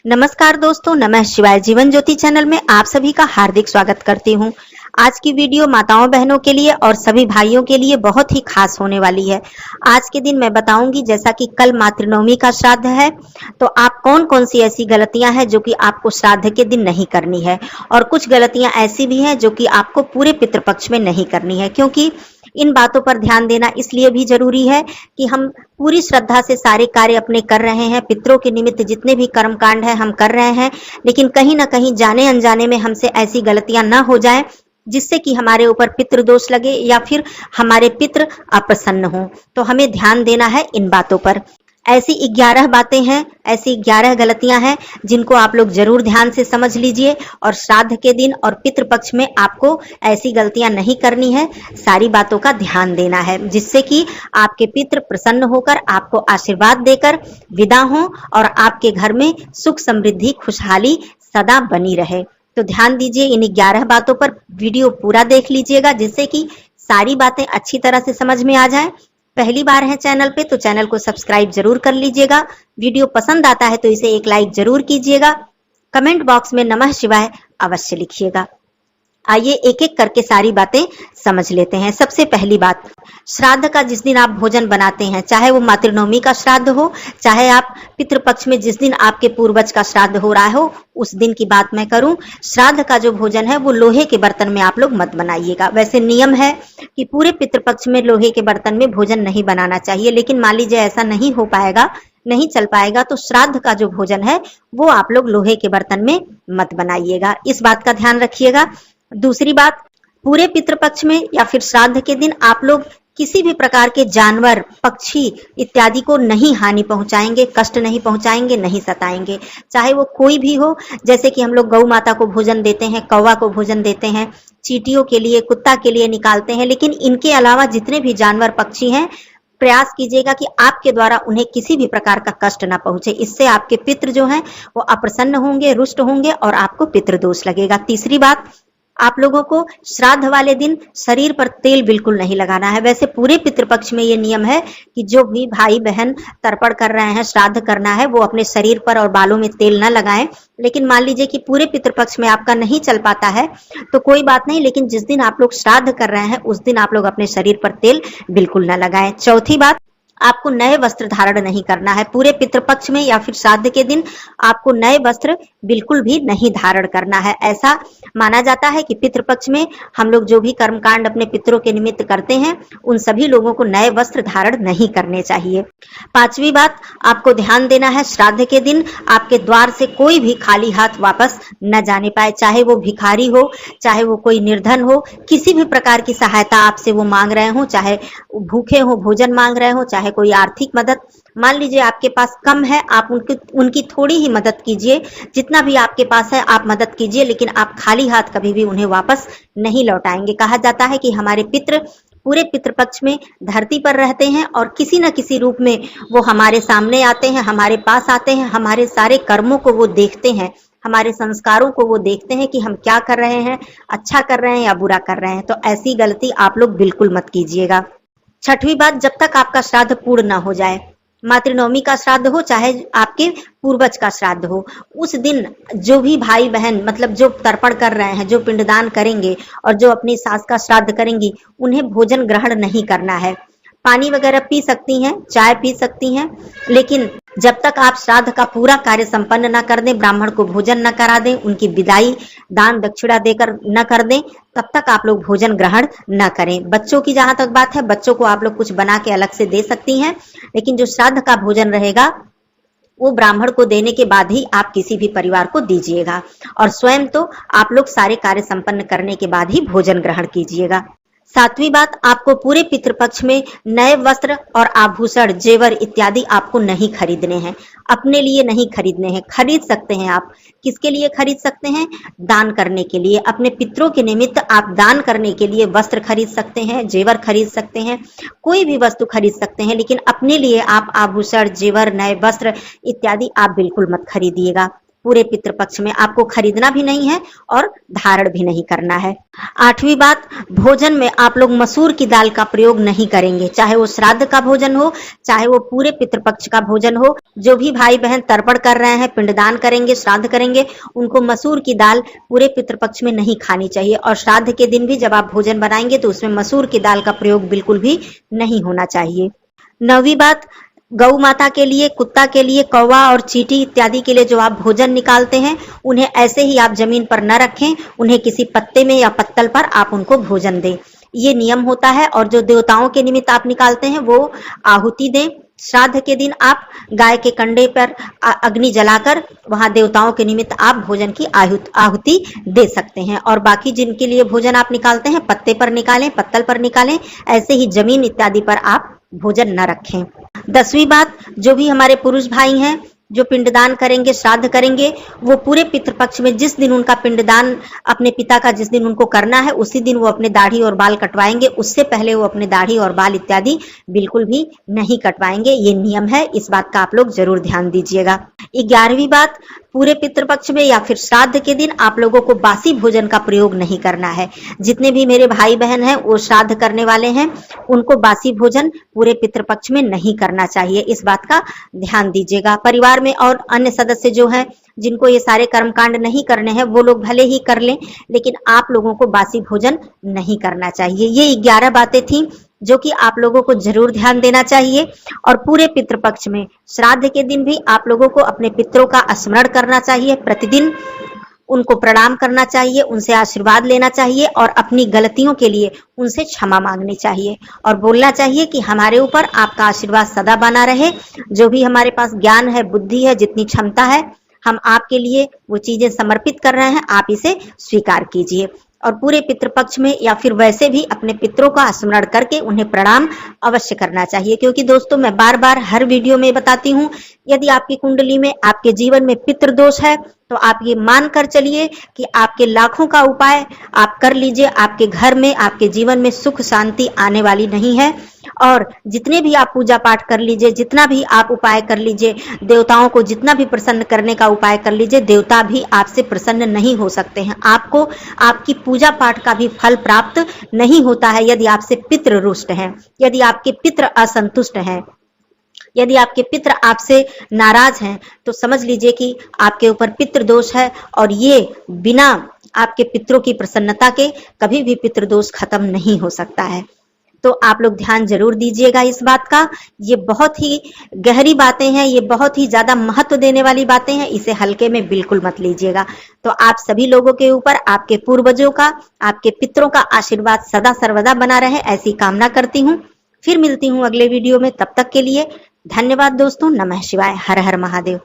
नमस्कार दोस्तों, नमः शिवाय। जीवन ज्योति चैनल में आप सभी का हार्दिक स्वागत करती हूँ। आज की वीडियो माताओं बहनों के लिए और सभी भाइयों के लिए बहुत ही खास होने वाली है। आज के दिन मैं बताऊंगी, जैसा कि कल मातृनवमी का श्राद्ध है, तो आप कौन कौन सी ऐसी गलतियां हैं जो कि आपको श्राद्ध के दिन नहीं करनी है, और कुछ गलतियां ऐसी भी हैं जो कि आपको पूरे पितृपक्ष में नहीं करनी है। क्योंकि इन बातों पर ध्यान देना इसलिए भी जरूरी है कि हम पूरी श्रद्धा से सारे कार्य अपने कर रहे हैं, पितरों के निमित्त जितने भी कर्म कांड है हम कर रहे हैं, लेकिन कहीं ना कहीं जाने अनजाने में हमसे ऐसी गलतियां ना हो जाए जिससे कि हमारे ऊपर पितृ दोष लगे या फिर हमारे पितृ अप्रसन्न हो। तो हमें ध्यान देना है इन बातों पर। ऐसी 11 बातें हैं, ऐसी 11 गलतियां हैं जिनको आप लोग जरूर ध्यान से समझ लीजिए, और श्राद्ध के दिन और पितृपक्ष में आपको ऐसी गलतियां नहीं करनी है। सारी बातों का ध्यान देना है जिससे कि आपके पितृ प्रसन्न होकर आपको आशीर्वाद देकर विदा हों और आपके घर में सुख समृद्धि खुशहाली सदा बनी रहे। तो ध्यान दीजिए इन 11 बातों पर, वीडियो पूरा देख लीजिएगा जिससे कि सारी बातें अच्छी तरह से समझ में आ जाएं। पहली बार है चैनल पे तो चैनल को सब्सक्राइब जरूर कर लीजिएगा। वीडियो पसंद आता है तो इसे एक लाइक जरूर कीजिएगा। कमेंट बॉक्स में नमः शिवाय अवश्य लिखिएगा। आइए एक एक करके सारी बातें समझ लेते हैं। सबसे पहली बात, श्राद्ध का जिस दिन आप भोजन बनाते हैं, चाहे वो मातृनवमी का श्राद्ध हो, चाहे आप पितृपक्ष में जिस दिन आपके पूर्वज का श्राद्ध हो रहा हो उस दिन की बात मैं करूं, श्राद्ध का जो भोजन है वो लोहे के बर्तन में आप लोग मत बनाइएगा। वैसे नियम है कि पूरे पितृपक्ष में लोहे के बर्तन में भोजन नहीं बनाना चाहिए, लेकिन मान लीजिए ऐसा नहीं हो पाएगा, नहीं चल पाएगा, तो श्राद्ध का जो भोजन है वो आप लोग लोहे के बर्तन में मत बनाइएगा। इस बात का ध्यान रखिएगा। दूसरी बात, पूरे पितृपक्ष में या फिर श्राद्ध के दिन आप लोग किसी भी प्रकार के जानवर, पक्षी इत्यादि को नहीं हानि पहुंचाएंगे, कष्ट नहीं पहुंचाएंगे, नहीं सताएंगे, चाहे वो कोई भी हो। जैसे कि हम लोग गौ माता को भोजन देते हैं, कौवा को भोजन देते हैं, चींटियों के लिए, कुत्ता के लिए निकालते हैं, लेकिन इनके अलावा जितने भी जानवर पक्षी हैं, प्रयास कीजिएगा कि आपके द्वारा उन्हें किसी भी प्रकार का कष्ट ना पहुंचे। इससे आपके पितृ जो हैं वो अप्रसन्न होंगे, रुष्ट होंगे और आपको पितृदोष लगेगा। तीसरी बात, आप लोगों को श्राद्ध वाले दिन शरीर पर तेल बिल्कुल नहीं लगाना है। वैसे पूरे पितृपक्ष में ये नियम है कि जो भी भाई बहन तर्पण कर रहे हैं, श्राद्ध करना है, वो अपने शरीर पर और बालों में तेल न लगाएं। लेकिन मान लीजिए कि पूरे पितृपक्ष में आपका नहीं चल पाता है तो कोई बात नहीं, लेकिन जिस दिन आप लोग श्राद्ध कर रहे हैं उस दिन आप लोग अपने शरीर पर तेल बिल्कुल न लगाएं। चौथी बात, आपको नए वस्त्र धारण नहीं करना है। पूरे पितृपक्ष में या फिर श्राद्ध के दिन आपको नए वस्त्र बिल्कुल भी नहीं धारण करना है। ऐसा माना जाता है कि पितृपक्ष में हम लोग जो भी कर्मकांड अपने पितरों के निमित्त करते हैं उन सभी लोगों को नए वस्त्र धारण नहीं करने चाहिए। पांचवी बात, आपको ध्यान देना है, श्राद्ध के दिन आपके द्वार से कोई भी खाली हाथ वापस न जाने पाए, चाहे वो भिखारी हो, चाहे वो कोई निर्धन हो, किसी भी प्रकार की सहायता आपसे वो मांग रहे हो, चाहे भूखे हो भोजन मांग रहे हो, चाहे कोई आर्थिक मदद, मान लीजिए आपके पास कम है, आप उनकी थोड़ी ही मदद कीजिए, जितना भी आपके पास है आप मदद कीजिए, लेकिन आप खाली हाथ कभी भी उन्हें वापस नहीं लौटाएंगे। कहा जाता है कि हमारे पितृ पूरे पितृपक्ष में धरती पर रहते हैं और किसी न किसी रूप में वो हमारे सामने आते हैं, हमारे पास आते हैं, हमारे सारे कर्मों को वो देखते हैं, हमारे संस्कारों को वो देखते हैं कि हम क्या कर रहे हैं, अच्छा कर रहे हैं या बुरा कर रहे हैं। तो ऐसी गलती आप लोग बिल्कुल मत कीजिएगा। छठवीं बात, जब तक आपका श्राद्ध पूर्ण न हो जाए, मातृनवमी का श्राद्ध हो चाहे आपके पूर्वज का श्राद्ध हो, उस दिन जो भी भाई बहन मतलब जो तर्पण कर रहे हैं, जो पिंडदान करेंगे और जो अपनी सास का श्राद्ध करेंगी, उन्हें भोजन ग्रहण नहीं करना है। पानी वगैरह पी सकती हैं, चाय पी सकती हैं, लेकिन जब तक आप श्राद्ध का पूरा कार्य संपन्न न कर दें, ब्राह्मण को भोजन न करा दें, उनकी विदाई दान दक्षिणा देकर न कर दें, तब तक आप लोग भोजन ग्रहण न करें। बच्चों की जहां तक बात है, बच्चों को आप लोग कुछ बना के अलग से दे सकती हैं, लेकिन जो श्राद्ध का भोजन रहेगा वो ब्राह्मण को देने के बाद ही आप किसी भी परिवार को दीजिएगा, और स्वयं तो आप लोग सारे कार्य संपन्न करने के बाद ही भोजन ग्रहण कीजिएगा। सातवीं बात, आपको पूरे पितृपक्ष में नए वस्त्र और आभूषण, जेवर इत्यादि आपको नहीं खरीदने हैं, अपने लिए नहीं खरीदने हैं। खरीद सकते हैं आप, किसके लिए खरीद सकते हैं? दान करने के लिए, अपने पितरों के निमित्त आप दान करने के लिए वस्त्र खरीद सकते हैं, जेवर खरीद सकते हैं, कोई भी वस्तु खरीद सकते हैं, लेकिन अपने लिए आप आभूषण, जेवर, नए वस्त्र इत्यादि आप बिल्कुल मत खरीदिएगा। पूरे पितृपक्ष में आपको खरीदना भी नहीं है और धारण भी नहीं करना है। 8वीं बात, भोजन में आप लोग मसूर की दाल का प्रयोग नहीं करेंगे, चाहे वो श्राद्ध का भोजन हो, चाहे वो पूरे पितृपक्ष का भोजन हो। जो भी भाई बहन तर्पण कर रहे हैं, पिंडदान करेंगे, श्राद्ध करेंगे, उनको मसूर की दाल पूरे पितृपक्ष में नहीं खानी चाहिए। और श्राद्ध के दिन भी जब आप भोजन बनाएंगे तो उसमें मसूर की दाल का प्रयोग बिल्कुल भी नहीं होना चाहिए। 9वीं बात, गौ माता के लिए, कुत्ता के लिए, कौवा और चींटी इत्यादि के लिए जो आप भोजन निकालते हैं, उन्हें ऐसे ही आप जमीन पर न रखें, उन्हें किसी पत्ते में या पत्तल पर आप उनको भोजन दें। ये नियम होता है। और जो देवताओं के निमित्त आप निकालते हैं वो आहुति दें। श्राद्ध के दिन आप गाय के कंडे पर अग्नि जलाकर वहां देवताओं के निमित्त आप भोजन की आहुति दे सकते हैं। और बाकी जिनके लिए भोजन आप निकालते हैं, पत्ते पर निकालें, पत्तल पर निकालें, ऐसे ही जमीन इत्यादि पर आप भोजन न रखें। 10वीं बात, जो भी हमारे पुरुष भाई हैं जो पिंडदान करेंगे, श्राद्ध करेंगे, वो पूरे पितृपक्ष में जिस दिन उनका पिंडदान अपने पिता का जिस दिन उनको करना है, उसी दिन वो अपने दाढ़ी और बाल कटवाएंगे। उससे पहले वो अपने दाढ़ी और बाल इत्यादि बिल्कुल भी नहीं कटवाएंगे। ये नियम है, इस बात का आप लोग जरूर ध्यान दीजिएगा। 11वीं बात, पूरे पितृपक्ष में या फिर श्राद्ध के दिन आप लोगों को बासी भोजन का प्रयोग नहीं करना है। जितने भी मेरे भाई बहन हैं वो श्राद्ध करने वाले हैं, उनको बासी भोजन पूरे पितृपक्ष में नहीं करना चाहिए। इस बात का ध्यान दीजिएगा। परिवार में और अन्य सदस्य जो हैं जिनको ये सारे कर्मकांड नहीं करने हैं, वो लोग भले ही कर लें, लेकिन आप लोगों को बासी भोजन नहीं करना चाहिए। ये 11 बातें थी जो कि आप लोगों को जरूर ध्यान देना चाहिए। और पूरे पितृपक्ष में श्राद्ध के दिन भी आप लोगों को अपने पितरों का स्मरण करना चाहिए, प्रतिदिन उनको प्रणाम करना चाहिए, उनसे आशीर्वाद लेना चाहिए और अपनी गलतियों के लिए उनसे क्षमा मांगनी चाहिए और बोलना चाहिए कि हमारे ऊपर आपका आशीर्वाद सदा बना रहे। जो भी हमारे पास ज्ञान है, बुद्धि है, जितनी क्षमता है, हम आपके लिए वो चीजें समर्पित कर रहे हैं, आप इसे स्वीकार कीजिए। और पूरे पितृपक्ष में या फिर वैसे भी अपने पितरों का स्मरण करके उन्हें प्रणाम अवश्य करना चाहिए। क्योंकि दोस्तों, मैं बार बार हर वीडियो में बताती हूँ, यदि आपकी कुंडली में, आपके जीवन में पितृ दोष है तो आप ये मान कर चलिए कि आपके लाखों का उपाय आप कर लीजिए, आपके घर में, आपके जीवन में सुख शांति आने वाली नहीं है। और जितने भी आप पूजा पाठ कर लीजिए, जितना भी आप उपाय कर लीजिए, देवताओं को जितना भी प्रसन्न करने का उपाय कर लीजिए, देवता भी आपसे प्रसन्न नहीं हो सकते हैं। आपको आपकी पूजा पाठ का भी फल प्राप्त नहीं होता है यदि आपसे पितृ रुष्ट हैं, यदि आपके पितृ असंतुष्ट हैं, यदि आपके पितृ आपसे नाराज हैं, तो समझ लीजिए कि आपके ऊपर पितृ दोष है। और ये बिना आपके पितरों की प्रसन्नता के कभी भी पितृ दोष खत्म नहीं हो सकता है। तो आप लोग ध्यान जरूर दीजिएगा इस बात का। ये बहुत ही गहरी बातें हैं, ये बहुत ही ज्यादा महत्व देने वाली बातें हैं, इसे हल्के में बिल्कुल मत लीजिएगा। तो आप सभी लोगों के ऊपर आपके पूर्वजों का, आपके पितरों का आशीर्वाद सदा सर्वदा बना रहे, ऐसी कामना करती हूँ। फिर मिलती हूँ अगले वीडियो में, तब तक के लिए धन्यवाद दोस्तों। नमः शिवाय। हर हर महादेव।